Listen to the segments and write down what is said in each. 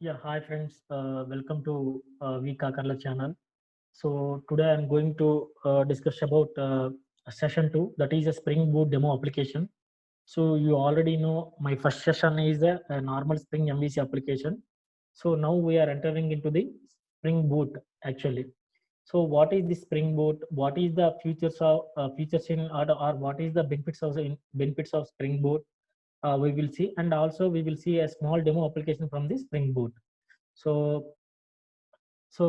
Yeah, hi friends. Welcome to Vika Karla channel. So today I'm going to discuss about session 2, that is a Spring Boot demo application. So you already know my first session is a normal Spring MVC application. So now we are entering into the Spring Boot actually. So what is the Spring Boot? What is the features in or what is the benefits of Spring Boot? We will see, and also we will see a small demo application from the Spring Boot. So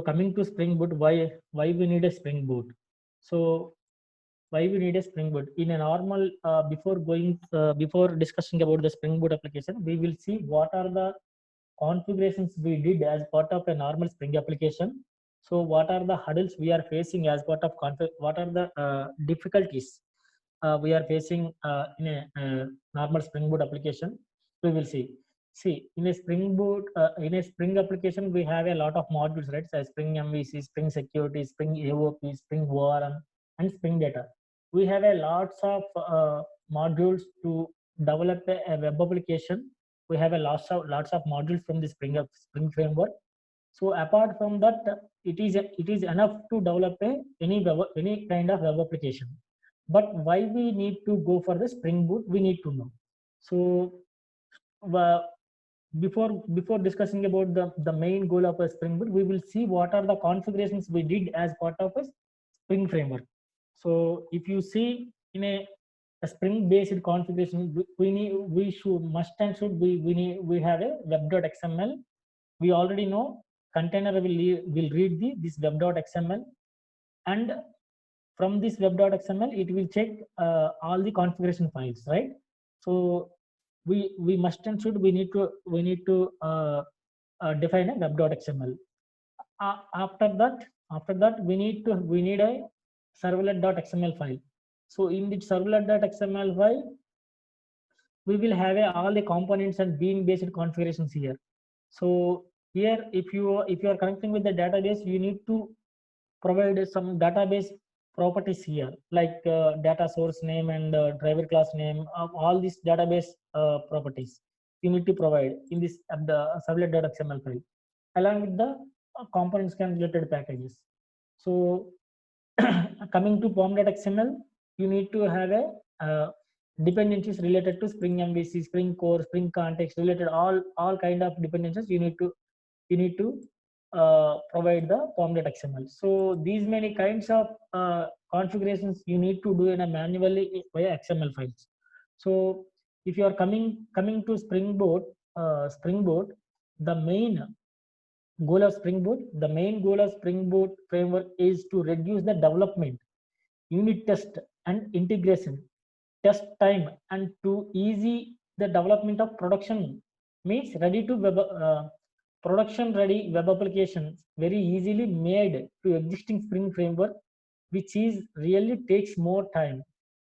coming to Spring Boot, why we need a Spring Boot? So why we need a Spring Boot? In a normal before discussing about the Spring Boot application, we will see what are the configurations we did as part of a normal Spring application. So what are the hurdles we are facing as part of what are the difficulties we are facing in a normal Spring Boot application? We will see. See, in a Spring Boot, in a Spring application, we have a lot of modules, right? So Spring MVC, Spring Security, Spring AOP, Spring ORM, and Spring Data. We have a lots of modules to develop a web application. We have a lots of modules from the Spring framework. So apart from that, it is enough to develop any kind of web application. But why we need to go for the Spring Boot? We need to know. So uh, before discussing about the main goal of a Spring Boot, we will see what are the configurations we did as part of a Spring framework. So if you see in a Spring based configuration, we should must and should we have a web.xml. We already know container will read this web.xml, and from this web.xml it will check all the configuration files, right? So we must and should we need to define a web.xml. After that we need a servlet.xml file. So in the servlet.xml file we will have all the components and bean based configurations here. So here if you are connecting with the database, you need to provide some database properties here, like data source name and driver class name of all these database properties you need to provide in this the servlet.xml file, along with the components and related packages. So coming to pom.xml, you need to have a dependencies related to Spring MVC, Spring Core, Spring Context, related all kind of dependencies you need to provide the pom.xml. So these many kinds of configurations you need to do in a manually via XML files. So if you are coming to Spring Boot, the main goal of Spring Boot, the main goal of Spring Boot framework is to reduce the development, unit test, and integration test time, and to easy the development of production means ready to web production ready web applications very easily made to existing Spring framework, which is really takes more time.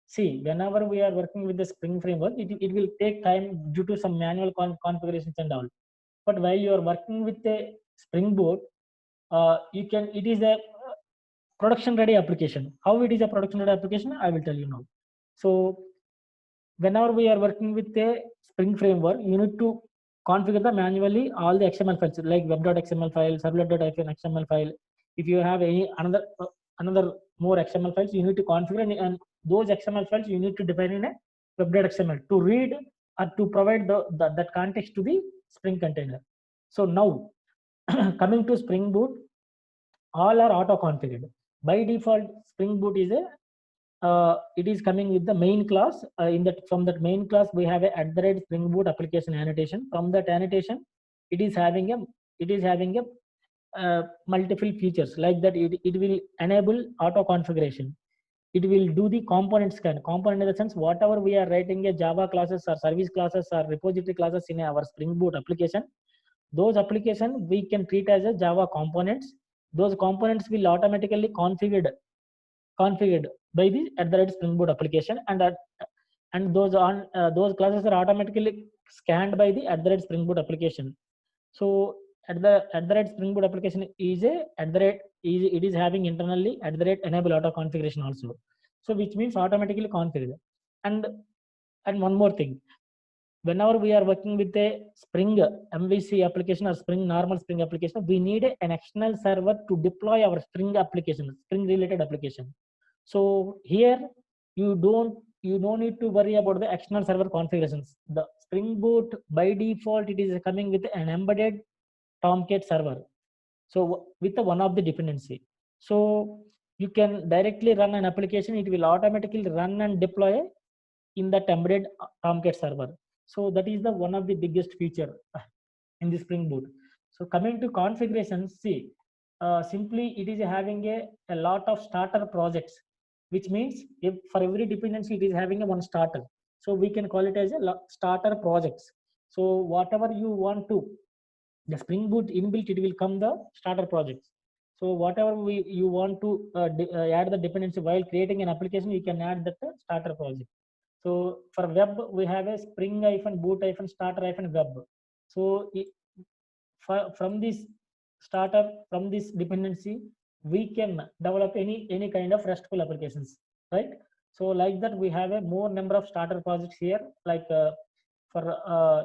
See, whenever we are working with the Spring framework, it will take time due to some manual configurations and all. But while you are working with a Spring Boot, it is a production ready application. How it is a production ready application, I will tell you now. So whenever we are working with a Spring framework, you need to configure the manually all the XML files like web.xml file, servlet.xml file. If you have any another more XML files, you need to configure, and those XML files you need to define in a web.xml to read or to provide that context to the Spring container. So now coming to Spring Boot, all are auto configured by default. Spring Boot is a it is coming with the main class. In that From that main class we have a @Spring Boot application annotation. From that annotation, it is having a multiple features, like that it will enable auto configuration. It will do the component scan. Component in the sense, whatever we are writing a Java classes or service classes or repository classes in our Spring Boot application, those application we can treat as a Java components. Those components will automatically configured by the @Spring Boot application, and those classes are automatically scanned by the @Spring Boot application. So at the Spring Boot application is a at the rate is it is having internally @enable auto configuration also. So which means automatically configured. And one more thing, whenever we are working with a Spring MVC application or normal Spring application, we need an external server to deploy our Spring application, Spring related application. So here you don't need to worry about the external server configurations. The Spring Boot by default, it is coming with an embedded Tomcat server. So with the one of the dependency, so you can directly run an application. It will automatically run and deploy in that embedded Tomcat server. So that is the one of the biggest feature in the Spring Boot. So coming to configurations, see, simply it is having a lot of starter projects, which means if for every dependency it is having a one starter. So we can call it as a starter projects. So whatever you want to, the Spring Boot inbuilt, it will come the starter projects. So whatever you want to add the dependency while creating an application, you can add that starter project. So for web, we have a spring-boot-starter-web. So from this starter, from this dependency, we can develop any kind of RESTful applications, right? So like that, we have a more number of starter projects here, like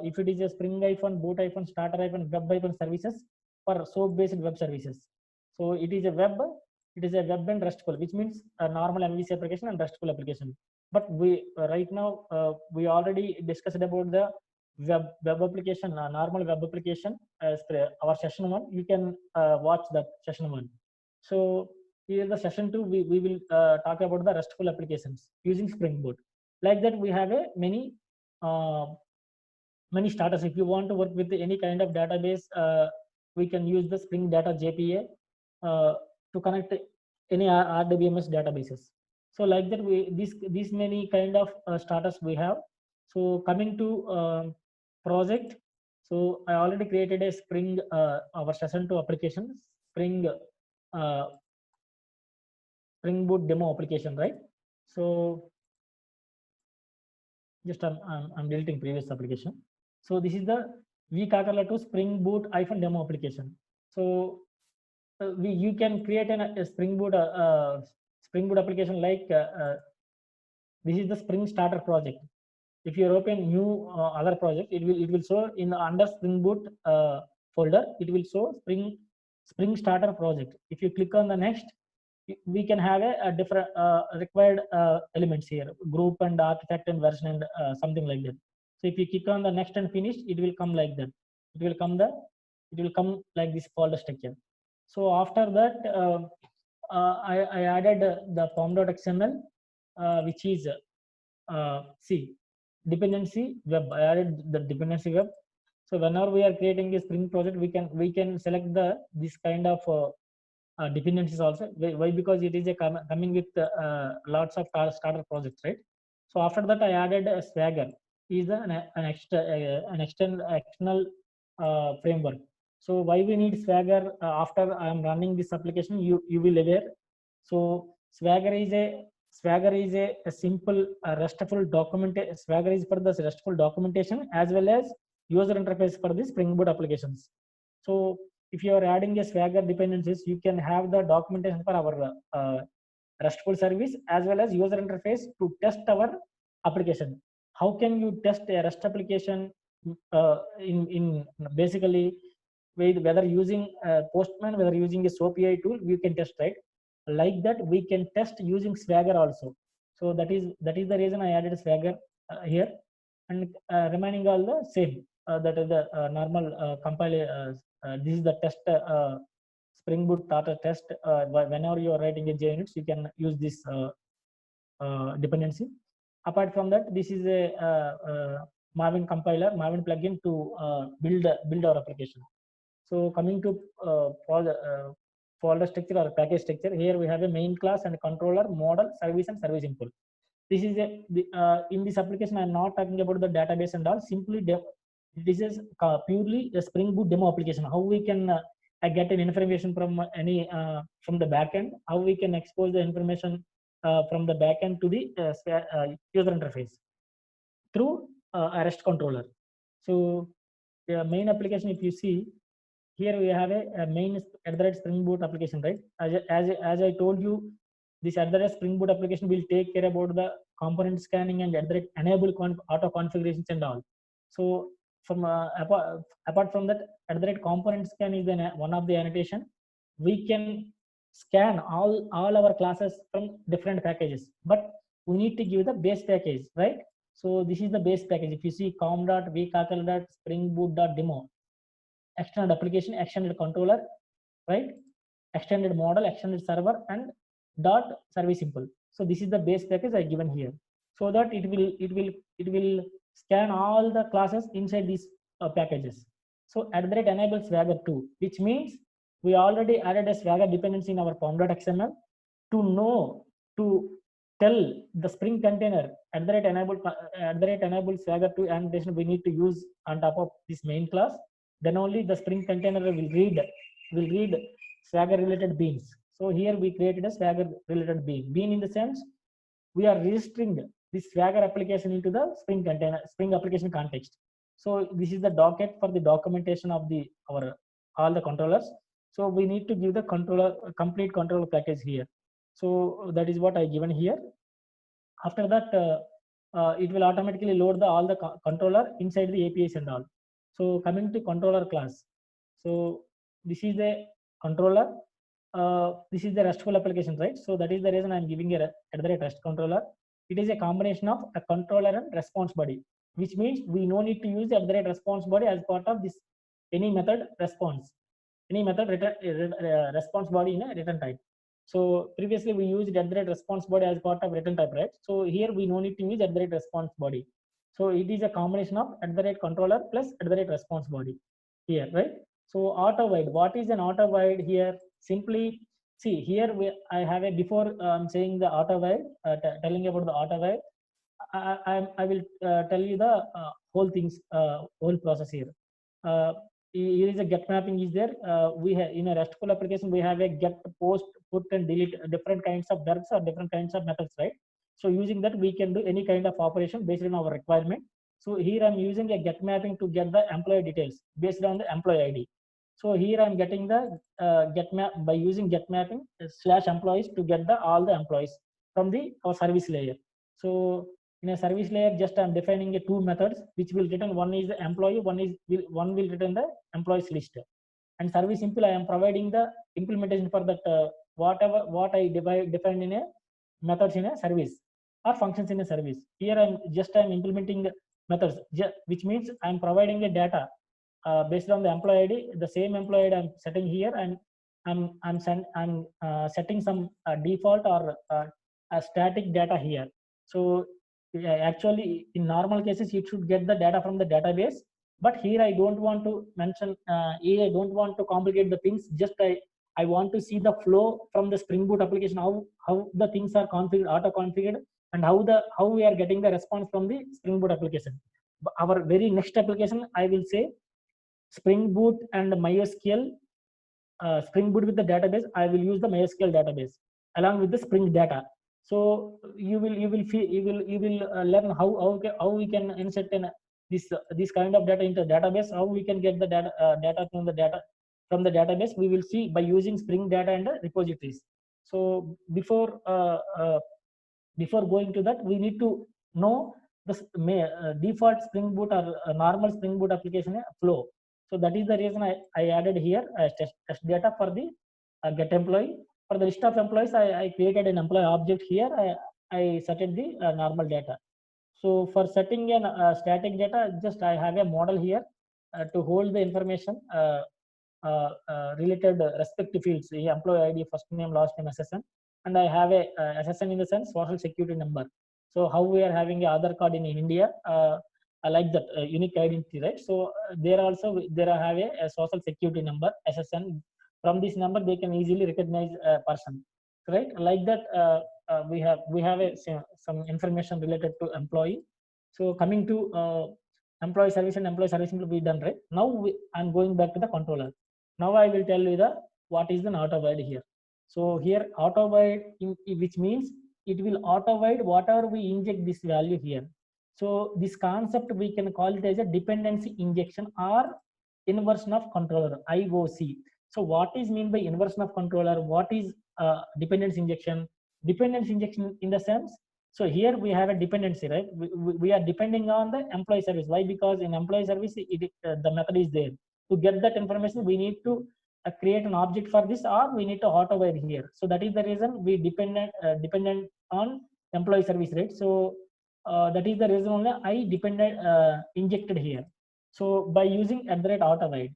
if it is a spring-boot-starter-web services for SOAP-based web services. So it is a web and RESTful, which means a normal MVC application and RESTful application. But we right now we already discussed about the web application, normal web application as our session 1. You can watch that session 1. So here the session 2, we will talk about the RESTful applications using Spring Boot. Like that, we have a many starters. If you want to work with any kind of database, we can use the Spring Data JPA to connect any RDBMS databases. So like that, these many kind of starters we have. So coming to project, so I already created a Spring our session 2 application, Spring Boot demo application, right? So just I'm deleting previous application. So this is the vKakala to Spring Boot -demo application. So you can create a Spring Boot application like this is the Spring Starter project. If you open new other project, it will show in the under Spring Boot folder. It will show Spring Starter project. If you click on the next, we can have a different required elements here, group and artifact and version and something like that. So if you click on the next and finish, it will come like that. It will come like this folder structure. So after that, I added the pom.xml, which is dependency web. I added the dependency web. So whenever we are creating a Spring project, we can select this kind of dependencies also. Why? Because it is coming with lots of starter projects, right? So after that, I added a Swagger, is an external framework. So why we need Swagger after I am running this application? You will aware. So Swagger is a simple RESTful document. Swagger is for the RESTful documentation as well as user interface for the Spring Boot applications. So if you are adding a Swagger dependencies, you can have the documentation for our RESTful service as well as user interface to test our application. How can you test a REST application in basically whether using Postman, whether using a SOAP-AI tool, you can test, right? Like that, we can test using Swagger also. So that is the reason I added Swagger here, and remaining all the same. That is the normal compile. This is the test Spring Boot starter test. Whenever you are writing a JUnits, you can use this dependency. Apart from that, this is a Maven compiler, Maven plugin to build our application. So coming to folder structure or package structure, here we have a main class and a controller, model, service, and service import. This is in this application, I'm not talking about the database and all. Simply, this is purely a Spring Boot demo application. How we can get an information from from the backend, how we can expose the information from the backend to the user interface through a REST controller. So the main application, if you see, here we have a main Spring Boot application, right? As I told you, this Spring Boot application will take care about the component scanning and enable auto configurations and all. So from apart from that, at the rate component scan is one of the annotation. We can scan all our classes from different packages, but we need to give the base package, right? So this is the base package. If you see com.vkakel.springboot.demo, extended application, extended controller, right? Extended model, extended server, and dot service simple. So this is the base package I given here, so that it will scan all the classes inside these packages. So at the rate enable Swagger 2, which means we already added a Swagger dependency in our pom.xml to know, to tell the Spring container at the rate enable Swagger 2 annotation we need to use on top of this main class. Then only the Spring container will read Swagger related beans. So here we created a Swagger related bean. Bean in the sense we are registering this Swagger application into the Spring container, Spring application context. So this is the docket for the documentation of our all the controllers. So we need to give the complete controller package here. So that is what I given here. After that, it will automatically load all the controller inside the APIs and all. So coming to controller class. So this is the controller. This is the RESTful application, right? So that is the reason I'm giving a at the rate REST controller. It is a combination of a controller and response body, which means we no need to use the at the rate response body as part of this any method response, any method response body in a return type. So previously we used at the rate response body as part of return type, right? So here we no need to use at the rate response body. So it is a combination of at the rate controller plus at the rate response body here, right? So auto void, what is an auto void here? Simply see here I have a before saying the auto void, telling about the auto void. I will tell you the whole things, whole process here. Here is a get mapping is there. We have in a RESTful application we have a get, post, put, and delete different kinds of verbs or different kinds of methods, right? So using that we can do any kind of operation based on our requirement. So here I'm using a get mapping to get the employee details based on the employee ID. So here I'm getting the get map by using get mapping / employees to get the all the employees from the our service layer. So in a service layer, just I'm defining a two methods which will return, one is the employee, one will return the employees list. And service simple, I am providing the implementation for that what I defined in a methods in a service or functions in a service. Here I'm implementing methods, which means I'm providing a data based on the employee ID. The same employee ID I'm setting here, and I'm setting some default or a static data here. So actually in normal cases it should get the data from the database, but here I don't want to mention I don't want to complicate the things. Just I want to see the flow from the Spring Boot application, how the things are configured, auto configured, and how we are getting the response from the Spring Boot application. Our very next application I will say Spring Boot and MySQL. Spring Boot with the database, I will use the MySQL database along with the Spring data. So you will learn how we can insert this kind of data into database, how we can get the data from the database. We will see by using Spring data and repositories. So before going to that, we need to know the default Spring Boot or normal Spring Boot application flow. So that is the reason I added here test data for the get employee. For the list of employees, I created an employee object here. I set the normal data. So for setting a static data, just I have a model here to hold the information related respective fields, the employee ID, first name, last name, SSN, and I have a SSN in the sense social security number. So how we are having a Aadhaar card in India, I like that unique identity, right? So there also there I have a social security number, SSN. From this number they can easily recognize a person, right? Like that we have some information related to employee. So coming to employee service and employee service will be done, right? Now I'm going back to the controller. Now I will tell you what is the auto void here. So here auto void, which means it will auto void whatever we inject this value here. So this concept we can call it as a dependency injection or inversion of controller, IOC. So what is mean by inversion of controller? What is dependency injection? Dependency injection in the sense So here we have a dependency, right? We are depending on the employee service. Why? Because in employee service, the method is there. To get that information, we need to create an object for this, or we need to auto-wire here. So that is the reason we dependent on employee service, right? So that is the reason only I injected here. So by using @auto-wire,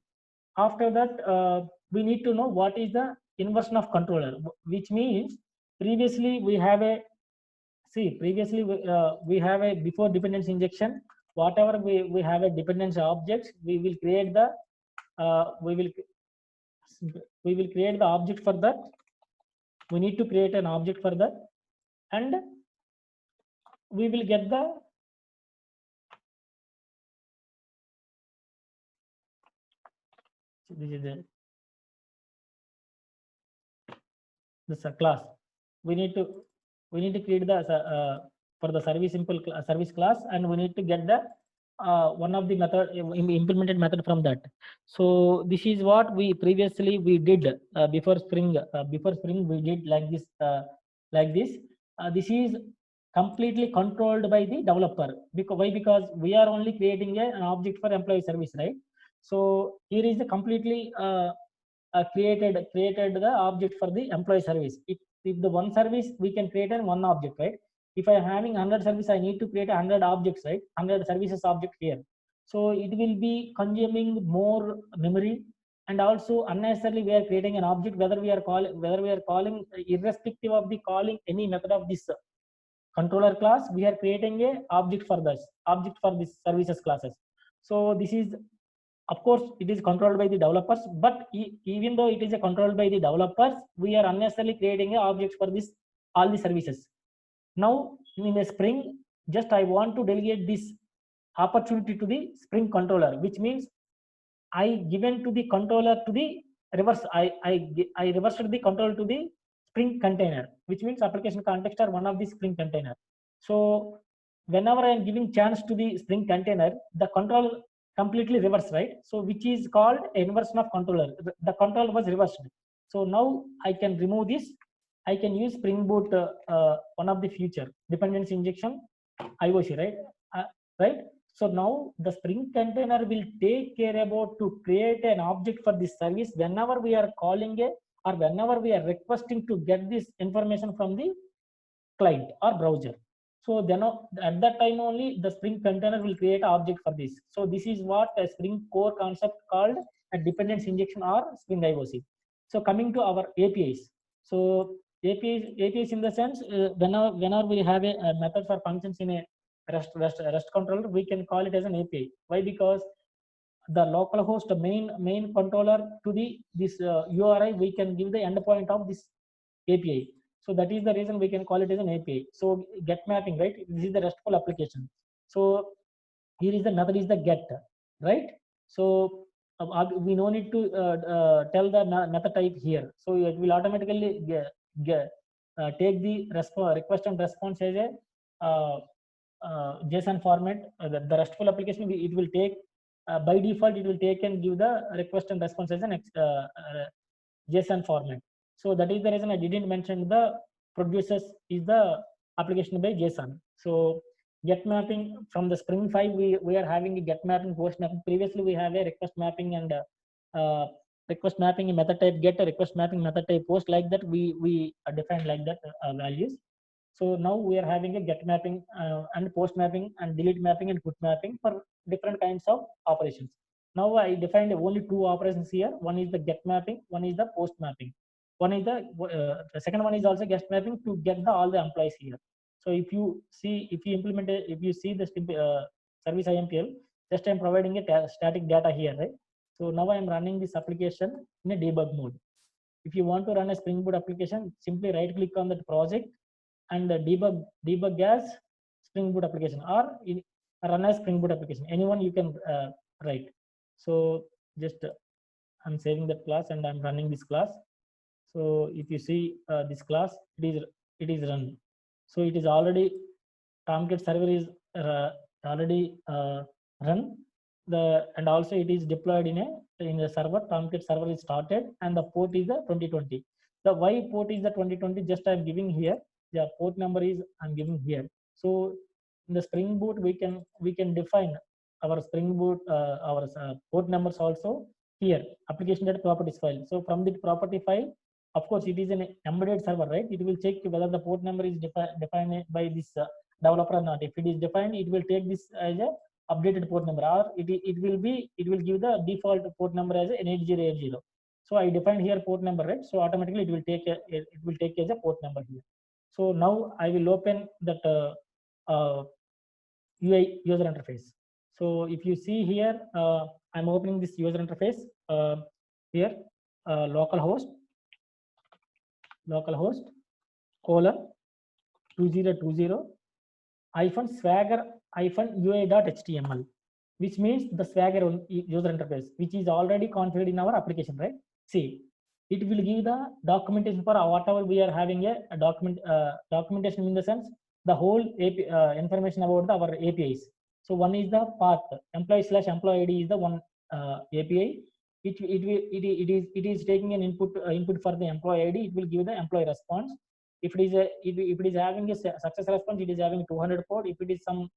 after that we need to know what is the inversion of controller, which means previously we have a previously we have a before dependency injection. Whatever we have a dependency objects, we will create the we will create the object for that. We need to create an object for that, and we will get the this is this class. We need to create the for the service class, and we need to get the one of the method implemented method from that. So this is what we previously we did before Spring. Before Spring we did like this. This is completely controlled by the developer. Why? Because we are only creating an object for employee service, right? So here is the completely created the object for the employee service. If the one service, we can create an one object, right? If I am having 100 service, I need to create 100 objects, right? 100 services object here. So it will be consuming more memory, and also unnecessarily we are creating an object, whether we are calling irrespective of the calling any method of this controller class, we are creating a object for this services classes. So this is, of course, it is controlled by the developers, but even though it is controlled by the developers, we are unnecessarily creating a object for this all the services. Now in a Spring, just I want to delegate this opportunity to the Spring controller, which means I given to the controller to the reverse. I reversed the control to the Spring container, which means application context are one of the Spring container. So whenever I am giving chance to the Spring container, the control completely reversed, right? So which is called inversion of controller. The control was reversed. So now I can remove this. I can use Spring Boot, one of the future dependency injection IOC, right? Right. So now the Spring container will take care about to create an object for this service whenever we are calling it, or whenever we are requesting to get this information from the client or browser. So then at that time only the Spring container will create an object for this. So this is what a Spring core concept called a dependency injection or Spring IOC. So coming to our APIs. So APIs in the sense, whenever we have a method for functions in a REST controller, we can call it as an API. Why? Because the localhost main controller to this URI, we can give the endpoint of this API. So that is the reason we can call it as an API. So get mapping, right? This is the RESTful application. So here is the method is the get, right? So we no need to tell the method type here. So it will automatically take the request and response as a JSON format. The RESTful application, it will take by default, it will take and give the request and response as an JSON format. So that is the reason I didn't mention the producers is the application by JSON. So get mapping from the Spring 5, we are having a get mapping, post mapping. Previously we have a request mapping and request mapping in method type get, a request mapping method type post, like that we defined like that values. So now we are having a get mapping and post mapping and delete mapping and put mapping for different kinds of operations. Now I defined only two operations here. One is the get mapping, one is the post mapping. One is the second one is also get mapping to get all the employees here. So if you see, if you see the service IMPL, just I'm providing a static data here, right? So now I am running this application in a debug mode. If you want to run a Spring Boot application, simply right click on that project and debug as Spring Boot application, or run as Spring Boot application. Anyone you can write. So just I'm saving that class and I'm running this class. So if you see this class, it is run. So it is already Tomcat server is already run. And also it is deployed in a server. Tomcat server is started and the port is the 2020. The why port is the 2020, just I'm giving here. the port number is I'm giving here. So in the Spring Boot, we can define our Spring Boot our port numbers also here, application.properties file. So from the property file, of course, it is an embedded server, right? It will check whether the port number is defined by this developer or not. If it is defined, it will take this as a updated port number, or it will give the default port number as an 8080. So I defined here port number, right? So automatically it will take as a port number here. So now I will open that UI user interface. So if you see here, I'm opening this user interface here, localhost :2020-swagger-ui.html, which means the Swagger user interface, which is already configured in our application, right? See, it will give the documentation for whatever we are having a documentation, in the sense the whole information about our APIs. So one is the path, employee/employee ID is the one API. It is taking an input for the employee ID. It will give the employee response. If it is having a success response, it is having 200 port. If it is some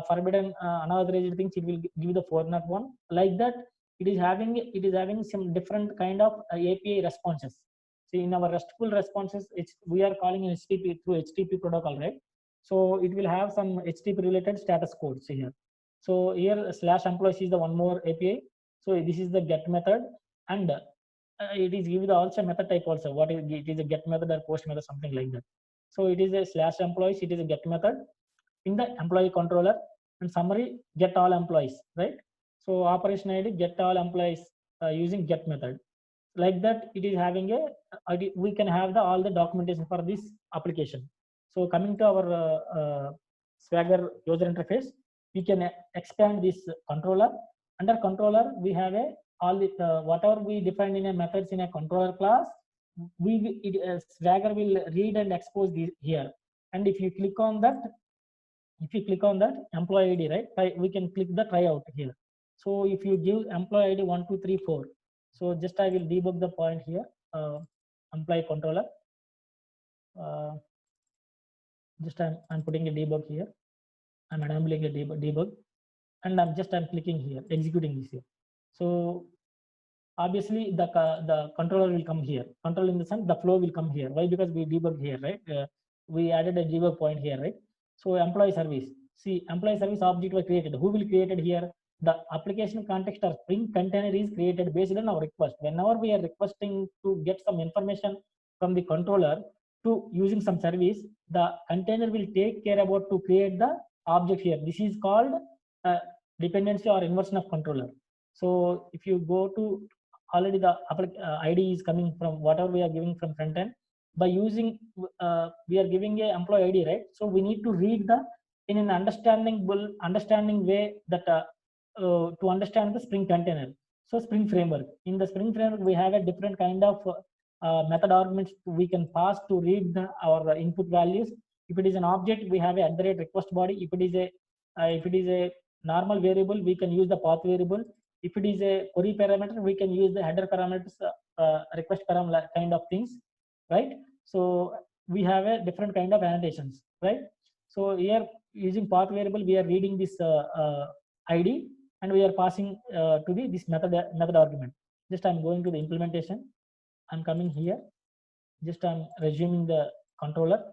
forbidden unauthorized things, it will give the 401. Like that, it is having some different kind of API responses. See, in our RESTful responses, we are calling HTTP through HTTP protocol, right? So it will have some HTTP related status codes here. So here /employees is the one more API. So this is the get method, and it is given also method type also. What is it? Is a get method or post method, something like that. So it is a /employees. It is a get method in the employee controller, and summary get all employees, right? So operation ID get all employees using get method. Like that, it is having we can have all the documentation for this application. So coming to our Swagger user interface, we can expand this controller. Under controller, we have all the whatever we defined in a methods in a controller class, Swagger will read and expose these here. And if you click on that employee ID, right, we can click the tryout here. So if you give employee ID 1, 2, 3, 4, so just I will debug the point here, employee controller. Just I'm putting a debug here. I'm enabling a debug, and I'm clicking here, executing this here. So obviously the controller will come here. Control in the sense the flow will come here. Why? Because we debug here, right? We added a debug point here, right? So employee service. See, employee service object was created. Who will created here? The application context or Spring container is created based on our request. Whenever we are requesting to get some information from the controller to using some service, the container will take care about to create the object here. This is called dependency or inversion of controller. So if you go to already the ID is coming from whatever we are giving from front end. By using we are giving a employee ID, right? So we need to read in an understanding way that to understand the Spring container. So Spring framework. In the Spring framework, we have a different kind of method arguments we can pass to read our input values. If it is an object, we have a @request body. If it is a normal variable, we can use the path variable. If it is a query parameter, we can use the header parameters, request parameter kind of things, right? So we have a different kind of annotations, right? So here using path variable, we are reading this ID, and we are passing to this method argument. Just I'm going to the implementation. I'm coming here. Just I'm resuming the controller.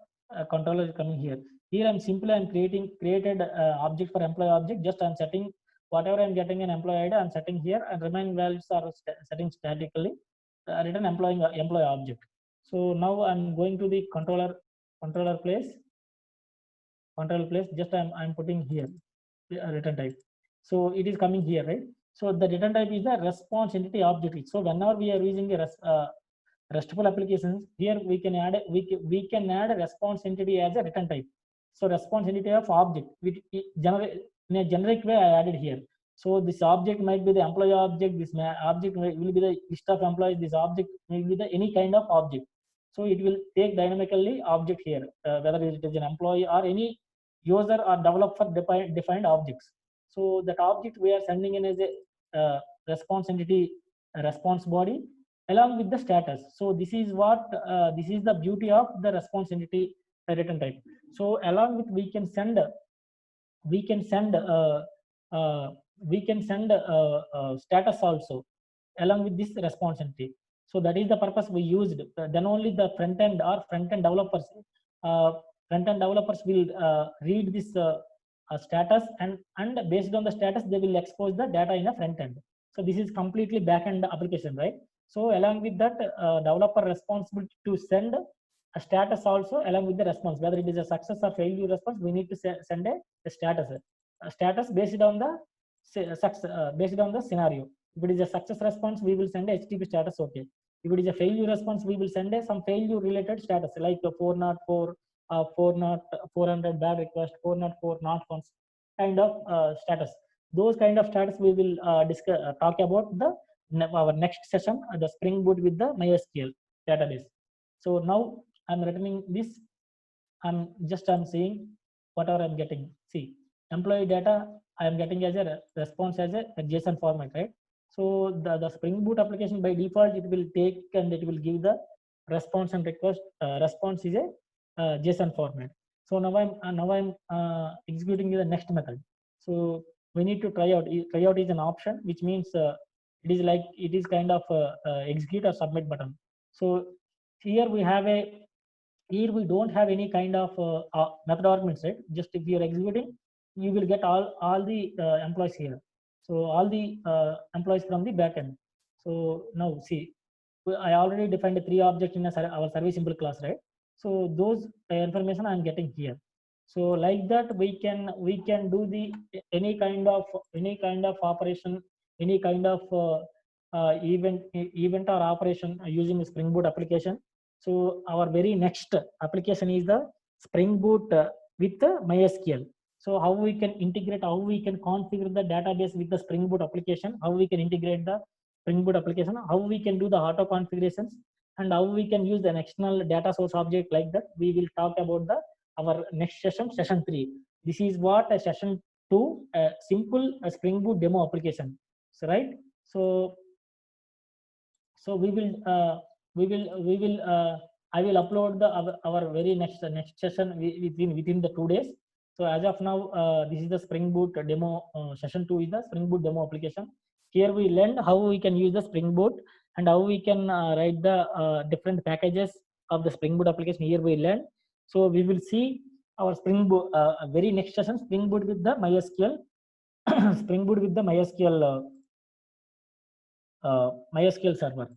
Controller is coming here. Here I'm created object for employee object. Just I'm setting whatever I'm getting an employee ID. I'm setting here, and remaining values are setting statically. Return employee object. So now I'm going to the controller place. Just I'm putting here return type. So it is coming here, right? So the return type is the response entity object. So whenever we are using a RESTful applications, here we can add a response entity as a return type. So response entity of object, which in a generic way I added here. So this object might be the employee object. This object will be the list of employees. This object will be the any kind of object. So it will take dynamically object here, whether it is an employee or any user or developer defined objects. So that object we are sending in as a response entity, a response body, along with the status. So this is what this is the beauty of the response entity return type. So along with we can send status also along with this response entity. So that is the purpose we used. Then only the front end developers will read this status, and based on the status they will expose the data in a front end. So this is completely back end application, right? So along with that, developer responsible to send a status also along with the response, whether it is a success or failure response, we need to send a status based on the based on the scenario. If it is a success response, we will send a HTTP status okay. If it is a failure response, we will send some failure related status like 404, 400 bad request, 404 not found kind of status. Those kind of status we will talk about our next session, the Spring Boot with the MySQL database. So now I'm returning this. I'm saying whatever I'm getting. See, employee data I am getting as a response as a JSON format, right? So the Spring Boot application by default, it will take and it will give the response and request. Response is a JSON format. So now I'm executing the next method. So we need to try out. Try out is an option, which means it is kind of execute or submit button. So here we don't have any kind of method arguments, right? Just if you are executing, you will get all the employees here. So all the employees from the backend. So now see, I already defined 3 objects in our service simple class, right? So those information I'm getting here. So like that we can do the any kind of operation, any kind of event or operation using Spring Boot application. So our very next application is the Spring Boot with the MySQL. So how we can integrate, how we can configure the database with the Spring Boot application, how we can integrate the Spring Boot application, how we can do the auto configurations, and how we can use an external data source object like that. We will talk about our next session, session 3. This is what a session 2, a simple Spring Boot demo application. So right. So we will I will upload our very next session within the 2 days. So as of now, this is the Spring Boot demo. Session 2 is the Spring Boot demo application. Here we learned how we can use the Spring Boot and how we can write the different packages of the Spring Boot application. Here we learned. So we will see our Spring Boot very next session, Spring Boot with the MySQL, Spring Boot with the MySQL server.